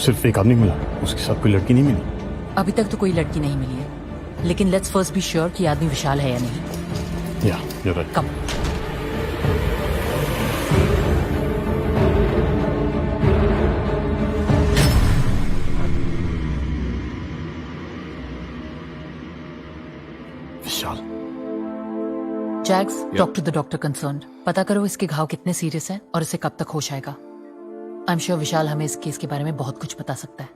सिर्फ एक आदमी मिला, उसके साथ कोई लड़की नहीं मिली? अभी तक तो कोई लड़की नहीं मिली है, लेकिन लेट्स फर्स्ट बी श्योर कि आदमी विशाल है या नहीं। या you're right. Come. Vishal. Jax, talk to the doctor concerned. पता करो इसके घाव कितने सीरियस हैं और इसे कब तक होश आएगा। आई एम श्योर विशाल हमें इस केस के बारे में बहुत कुछ बता सकता है।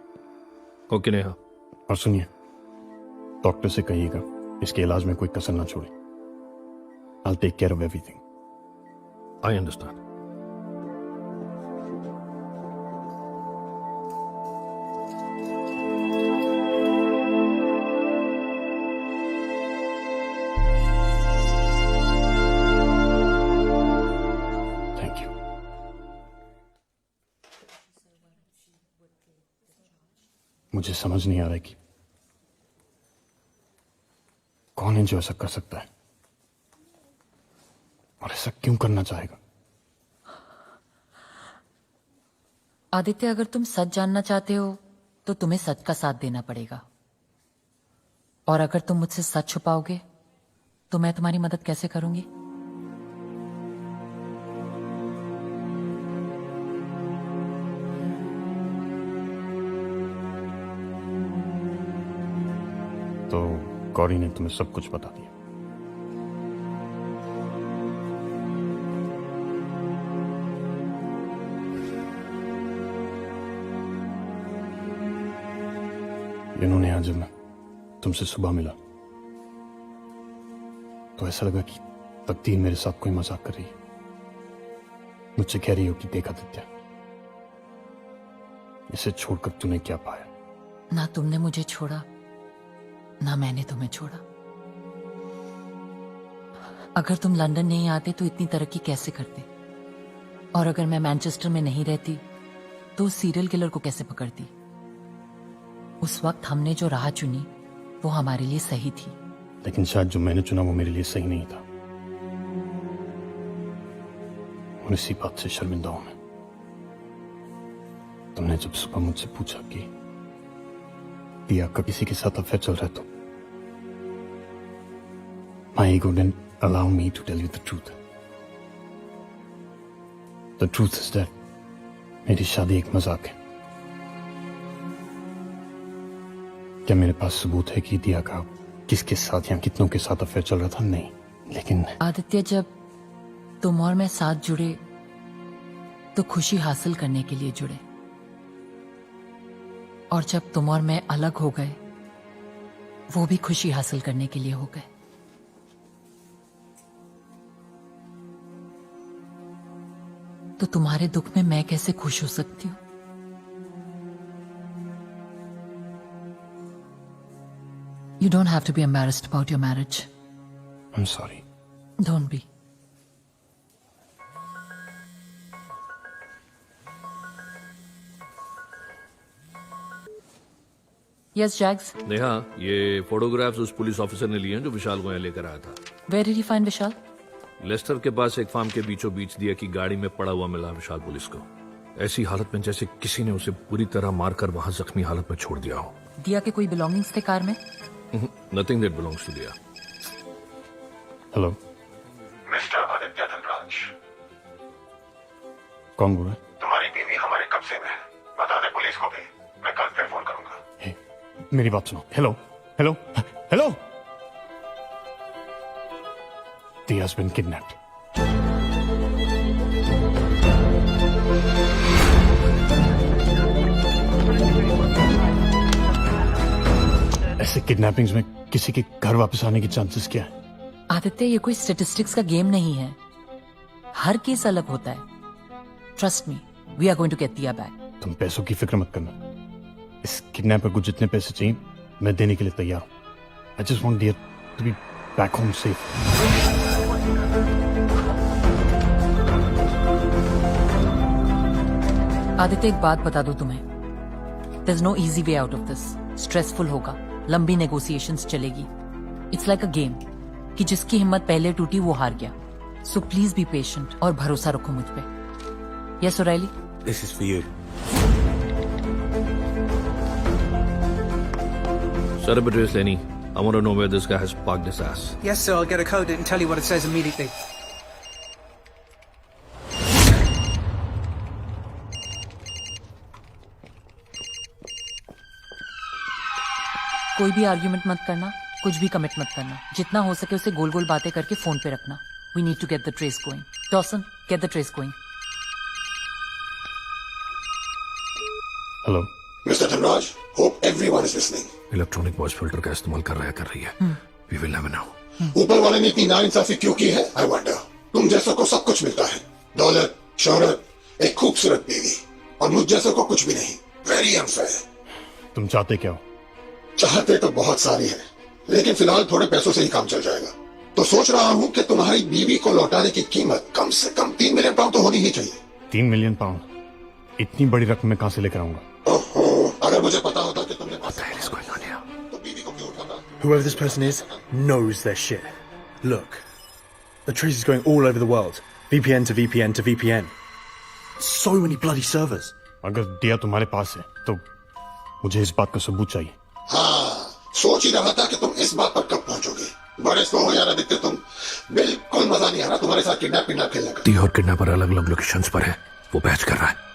ओके नेहा। और सुनिए, डॉक्टर से कहिएगा इसके इलाज में कोई कसर ना छोड़े। I'll take care of everything. I understand. Thank you. मुझे समझ नहीं आ रहा है कि कौन है जो ऐसा कर सकता है और ऐसा क्यों करना चाहेगा। आदित्य, अगर तुम सच जानना चाहते हो तो तुम्हें सच का साथ देना पड़ेगा, और अगर तुम मुझसे सच छुपाओगे तो मैं तुम्हारी मदद कैसे करूंगी? तो गौरी ने तुम्हें सब कुछ बता दिया। इन्होंने आज जब मैं तुमसे सुबह मिला तो ऐसा लगा कि तकदीर मेरे साथ कोई मजाक कर रही है। मुझसे कह रही हो कि देखा आदित्य, इसे छोड़कर तूने क्या पाया। ना तुमने मुझे छोड़ा, ना मैंने तुम्हें छोड़ा। अगर तुम लंदन नहीं आते तो इतनी तरक्की कैसे करते, और अगर मैं मैनचेस्टर में नहीं रहती तो उस सीरियल किलर को कैसे पकड़ती। उस वक्त हमने जो राह चुनी वो हमारे लिए सही थी, लेकिन शायद जो मैंने चुना वो मेरे लिए सही नहीं था, और इसी बात से शर्मिंदा हूं मैं। तुमने जब सुबह मुझसे पूछा कि दिया का किसी के साथ अफेयर चल रहा है तो my ego didn't allow me to tell you the truth. The truth is that मेरी शादी एक मजाक है। क्या मेरे पास सबूत है कि दिया का किसके साथ या कितनों के साथ अफेयर चल रहा था? नहीं, लेकिन आदित्य, जब तुम और मैं साथ जुड़े तो खुशी हासिल करने के लिए जुड़े, और जब तुम और मैं अलग हो गए वो भी खुशी हासिल करने के लिए हो गए। तो तुम्हारे दुख में मैं कैसे खुश हो सकती हूँ? You don't have to be embarrassed about your marriage. I'm sorry. Don't be. Yes, Jags. Neha, ये फोटोग्राफ्स उस पुलिस ऑफिसर ने लिए हैं जो विशाल को यहाँ लेकर आया था। Where did you find Vishal? Lester के पास एक फार्म के बीचों बीच दिया की गाड़ी में पड़ा हुआ मिला विशाल पुलिस को, ऐसी हालत में जैसे किसी ने उसे बुरी तरह मारकर वहां जख्मी हालत में छोड़ दिया हो। दिया के कोई बिलोंगिंग्स थे कार में? नथिंग दैट बिलोंग्स टू दिया। हेलो, मिस्टर आदित्य धनराज, कौन बोल रहा है? तुम्हारी बीवी हमारे कब्जे में है। बता दे पुलिस को भी, मैं कल फिर फोन करूंगा। हे, मेरी बात सुनो। Hello hello hello. Dia has been kidnapped. ऐसे किडनैपिंग्स में किसी के घर वापस आने की चांसेस क्या है? आदित्य, ये कोई स्टैटिस्टिक्स का गेम नहीं है। हर केस अलग होता है। Trust me, we are going to get Diya back. तुम पैसों की फिक्र मत करना। इस किडनैपर को जितने पैसे चाहिए मैं देने के लिए तैयार हूं। I just want dear to be back home safe. Aditya, एक बात बता दूं तुम्हें, there is no easy way out of this. Stressful होगा, लंबी नेगोशिएशंस चलेगी। इट्स लाइक अ गेम कि जिसकी हिम्मत पहले टूटी वो हार गया। सो प्लीज बी पेशेंट और भरोसा रखो मुझ पे। Yes O'Reilly? This is for you. Set up a trace, Lenny. I want to know where this guy has parked his ass. Yes, sir. I'll get a code and tell you what it says immediately. कोई भी argument मत करना, कुछ भी commit मत करना। जितना हो सके उसे गोल गोल बातें करके फोन पे रखना। We need to get the trace going. Dawson, get the trace going. Hello Mr. Dhanraj, hope everyone is listening. Electronic voice filter का इस्तेमाल कर रही है। We will never know. ऊपर वाले ने इतनी नाइंसाफी क्यों की है? I wonder. तुम जैसों को सब कुछ मिलता है, दौलत, शोहरत, एक खूबसूरत बीवी, और मुझ जैसों को कुछ भी नहीं। Very unfair. तुम चाहते क्या हो? चाहते तो बहुत सारी है, लेकिन फिलहाल थोड़े पैसों से ही काम चल जाएगा। तो सोच रहा हूँ कि तुम्हारी बीवी को लौटाने की कीमत कम से कम 3 मिलियन पाउंड तो होनी ही चाहिए। 3 मिलियन पाउंड? इतनी बड़ी रकम मैं कहाँ से लेकर आऊंगा? ओहो, अगर मुझे पता होता कि तुमने What the hell is going on here? तो बीवी को क्यों उठाता? Whoever this person is knows their shit. Look, the trace is going all over the world. VPN to VPN to VPN. So many bloody servers. अगर दिया तुम्हारे पास है तो मुझे इस बात का सबूत चाहिए। हाँ, सोच ही रहा था कि तुम इस बात पर कब पहुंचोगे। बड़े स्लो हो यार आदित्य, तुम बिल्कुल मजा नहीं आ रहा तुम्हारे साथ किडनैप खेलने का। ती और किडनैपर अलग अलग लोकेशंस पर है। वो बैच कर रहा है।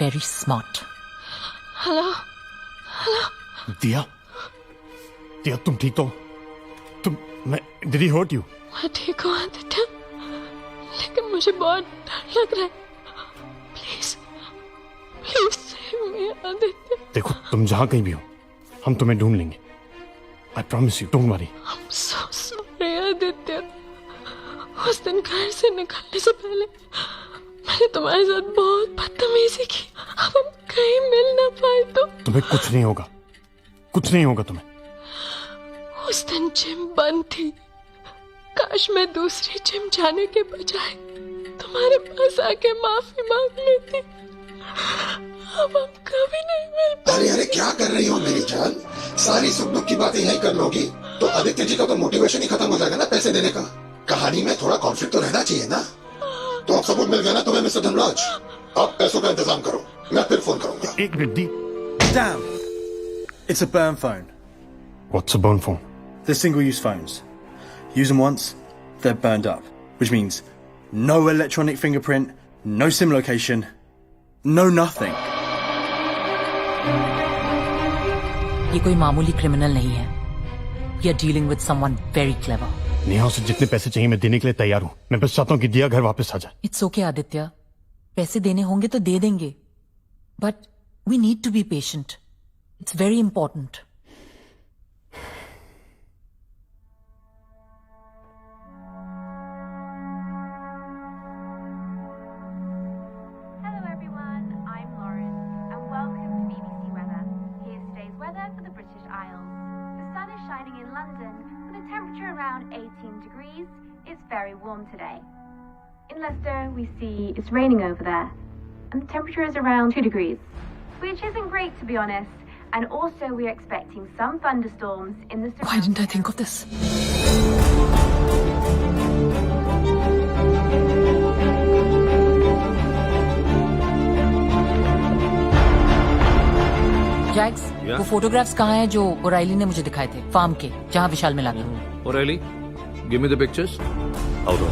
Very smart. हेलो। दिया, दिया तुम ठीक तो? तुम did he hurt you? मैं ठीक हूँ आदित्य, लेकिन मुझे बहुत डर लग रहा है। Please please save me Aditya. देखो तुम जहां कहीं भी हो, हम तुम्हें ढूंढ लेंगे। I promise you, don't worry. I'm so sorry Aditya. उस दिन घर से निकलने से पहले मैंने तुम्हारे साथ बहुत बदतमीजी की। अब हम कहीं मिल ना पाए तो। तुम्हें कुछ नहीं होगा, कुछ नहीं होगा तुम्हें। उस दिन जिम बंद थी। काश मैं दूसरी जिम जाने के बजाय तुम्हारे पास आके माफी मांग लेती। अब हम कभी नहीं मिल पाए। अरे क्या कर रही हो मेरी जान? सारी सुख दुख की बातें यही कर लोगी तो आदित्य जी का तो मोटिवेशन ही खत्म हो जाएगा ना पैसे देने का। कहानी में थोड़ा कॉन्फ्लिक्ट तो रहना चाहिए ना। तो अब सबूत मिल गया ना तुम्हें मिस्टर धनराज। अब पैसों का इंतजाम करो, मैं फिर फोन करूंगा। एक minute the. Damn! It's a burn phone. What's a burn phone? They're single-use phones. Use them once, they're burned up. Which means no electronic fingerprint, no SIM location, no nothing. ये कोई मामूली criminal नहीं है। We are dealing with someone very clever. Neha से जितने पैसे चाहिए मैं देने के लिए तैयार हूँ। मैं बस चाहता हूँ कि दिया घर वापस आ जाए। इट्स ओके आदित्य, पैसे देने होंगे तो दे देंगे, but we need to be patient. It's very important. Hello everyone, I'm Lauren and welcome to BBC Weather. Here's today's weather for the British Isles. The sun is shining in London with a temperature around 18 degrees. It's very warm today. In Leicester we see it's raining over there and the temperature is around 2 degrees, which isn't great to be honest. And also we're expecting some thunderstorms in the Why didn't I think of this? Jax, Yeah? वो photographs कहाँ हैं जो O'Reilly ने मुझे दिखाए थे farm के, जहाँ विशाल मिला था? O'Reilly, give me the pictures. Hold on.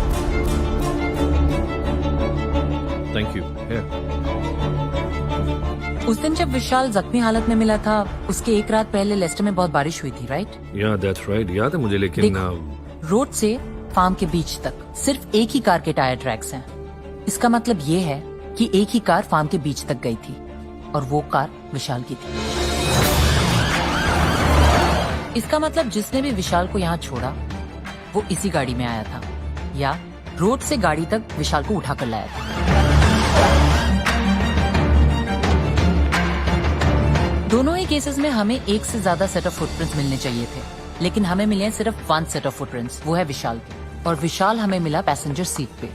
Thank you. Here. उस दिन जब विशाल जख्मी हालत में मिला था, उसके एक रात पहले लेस्टर में बहुत बारिश हुई थी, राइट? Yeah, that's right. याद है मुझे, लेकिन देखो, रोड से फार्म के बीच तक सिर्फ एक ही कार के टायर ट्रैक्स हैं। इसका मतलब ये है कि एक ही कार फार्म के बीच तक गई थी और वो कार विशाल की थी। इसका मतलब जिसने भी विशाल को यहाँ छोड़ा वो इसी गाड़ी में आया था या रोड से गाड़ी तक विशाल को उठाकर लाया था। दोनों ही केसेस में हमें एक से ज्यादा सेट ऑफ फुटप्रिंट्स मिलने चाहिए थे, लेकिन हमें मिले हैं सिर्फ 1 सेट ऑफ फुटप्रिंट्स, वो है विशाल के, और विशाल हमें मिला पैसेंजर सीट पे।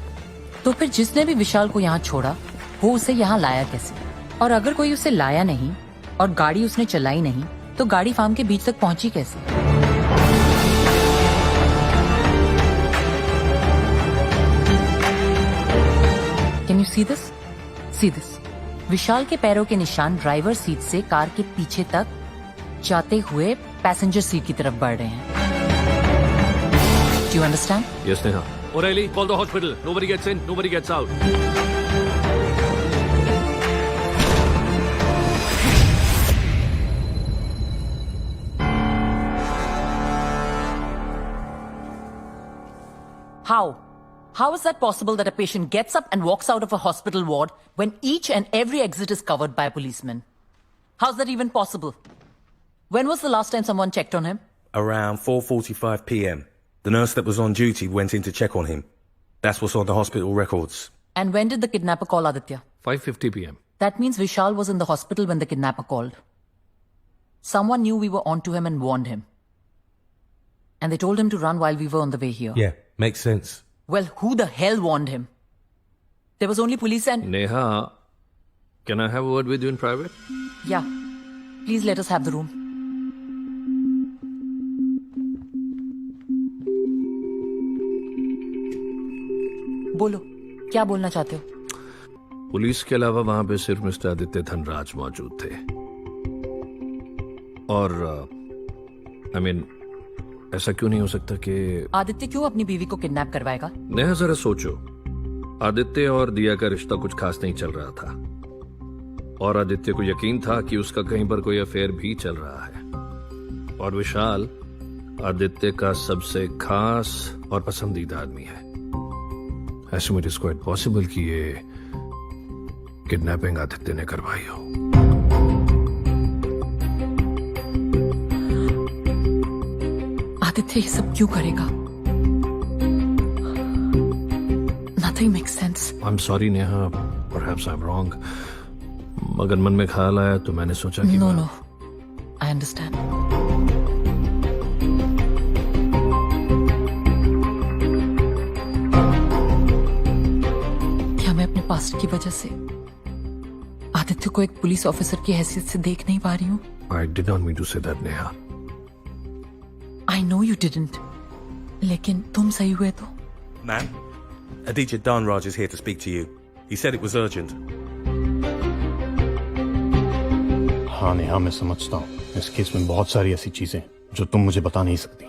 तो फिर जिसने भी विशाल को यहाँ छोड़ा वो उसे यहाँ लाया कैसे? और अगर कोई उसे लाया नहीं और गाड़ी उसने चलाई नहीं तो गाड़ी फार्म के बीच तक पहुंची कैसे? Can you see this? See this. Vishal के पैरों के निशान ड्राइवर सीट से कार के पीछे तक जाते हुए पैसेंजर सीट की तरफ बढ़ रहे हैं। Do you understand? Yes, Neha. O'Reilly, call the hospital. Nobody gets in, nobody gets out. How? How is that possible that a patient gets up and walks out of a hospital ward when each and every exit is covered by a policeman? How's that even possible? When was the last time someone checked on him? Around 4:45 p.m. The nurse that was on duty went in to check on him. That's what's on the hospital records. And when did the kidnapper call Aditya? 5:50 p.m. That means Vishal was in the hospital when the kidnapper called. Someone knew we were onto him and warned him. And they told him to run while we were on the way here. Yeah, makes sense. Well, who the hell warned him? There was only police and... Neha, can I have a word with you in private? Yeah. Please let us have the room. बोलो, क्या बोलना चाहते हो? Police के अलावा वहां पे सिर्फ मिस्टर आदित्य धनराज मौजूद थे। और आई मीन ऐसा क्यों नहीं हो सकता कि आदित्य क्यों अपनी बीवी को किडनैप करवाएगा? नेहा जरा सोचो, आदित्य और दिया का रिश्ता कुछ खास नहीं चल रहा था और आदित्य को यकीन था कि उसका कहीं पर कोई अफेयर भी चल रहा है और विशाल आदित्य का सबसे खास और पसंदीदा आदमी है। ऐसे में इट इज क्वाइट पॉसिबल कि ये किडनैपिंग आदित्य ने करवाई हो। आदित्य ये सब क्यों करेगा? Nothing makes sense. I'm sorry Neha, perhaps I'm wrong. मगर मन में ख्याल आया तो मैंने सोचा कि No. I understand. क्या मैं अपने पास्ट की वजह से आदित्य को एक पुलिस ऑफिसर की हैसियत से देख नहीं पा रही हूँ? I did not mean to say that Neha. I know you didn't. लेकिन तुम सही हुए तो? Ma'am, Aditya Dhanraj is here to speak to you. He said it was urgent. हाँ नेहा, मैं समझता हूँ इस केस में बहुत सारी ऐसी चीजें जो तुम मुझे बता नहीं सकती,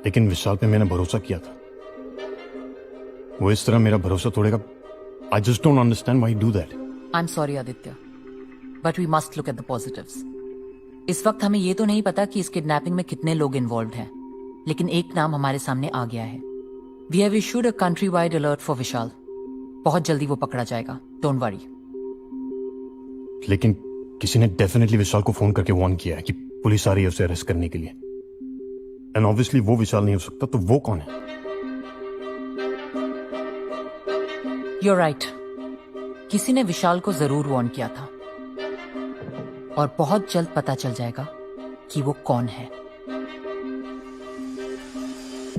लेकिन विशाल पे मैंने भरोसा किया था। वो इस तरह मेरा भरोसा तोड़ेगा। I just don't understand why you do that. I'm sorry Aditya, but we must look at the positives. इस वक्त हमें ये तो नहीं पता कि इस किडनैपिंग में कितने लोग इन्वॉल्व हैं, लेकिन एक नाम हमारे सामने आ गया है। We have issued a countrywide alert for Vishal. बहुत जल्दी वो पकड़ा जाएगा, don't worry. लेकिन किसी ने डेफिनेटली विशाल को फोन करके वार्न किया है कि पुलिस आ रही है उसे अरेस्ट करने के लिए। एंड ऑब्वियसली वो विशाल नहीं हो सकता, तो वो कौन है? You're right. किसी ने विशाल को जरूर वार्न किया था और बहुत जल्द पता चल जाएगा कि वो कौन है।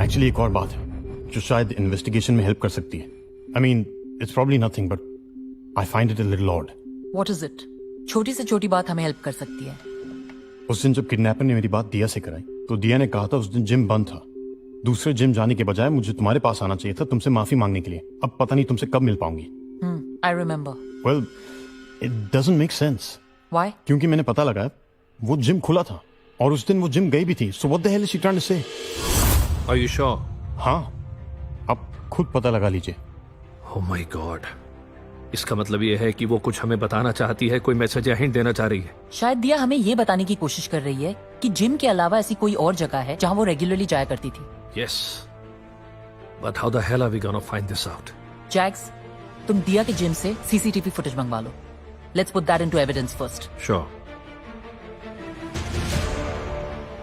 एक्चुअली एक और बात है जो शायद इन्वेस्टिगेशन में हेल्प कर सकती है। I mean it's probably nothing but I find it a little odd. What is it? छोटी से छोटी बात हमें हेल्प कर सकती है। उस दिन जब किडनैपर ने मेरी बात दिया से कराई तो दिया ने कहा था उस दिन जिम बंद था। दूसरे जिम जाने के बजाय मुझे तुम्हारे पास आना चाहिए था तुमसे माफी मांगने के लिए। अब पता नहीं तुमसे कब मिल पाऊंगी। I remember. Well, it doesn't make sense. Why? क्योंकि मैंने पता लगाया वो जिम खुला था और उस दिन वो जिम गई भी थी। So what the hell is she trying to say? Are you sure? हाँ, आप खुद पता लगा लीजिए। Oh my God. इसका मतलब ये है कि वो कुछ हमें बताना चाहती है, कोई मैसेज या हिंट देना चाह रही है। शायद दिया हमें ये बताने की कोशिश कर रही है कि जिम के अलावा ऐसी कोई और जगह है जहां वो रेगुलरली जाया करती थी। Yes. But how the hell are we gonna find this out? Jax, तुम दिया के जिम से सीसीटीवी फुटेज मंगवा लो। Let's put that into evidence first. Sure.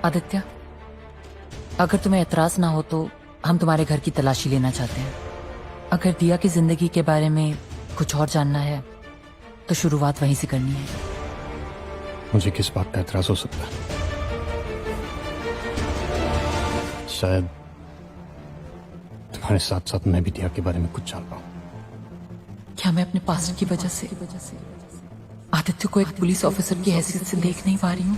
Aditya, अगर तुम्हें एतराज ना हो तो हम तुम्हारे घर की तलाशी लेना चाहते हैं। अगर दिया की जिंदगी के बारे में कुछ और जानना है तो शुरुआत वहीं से करनी है। मुझे किस बात का एतराज हो सकता है? शायद तुम्हारे साथ साथ मैं भी दिया के बारे में कुछ जान पाऊं। क्या मैं अपने पास्ट की वजह से आदित्य को एक पुलिस ऑफिसर की हैसियत से देख नहीं पा रही हूँ?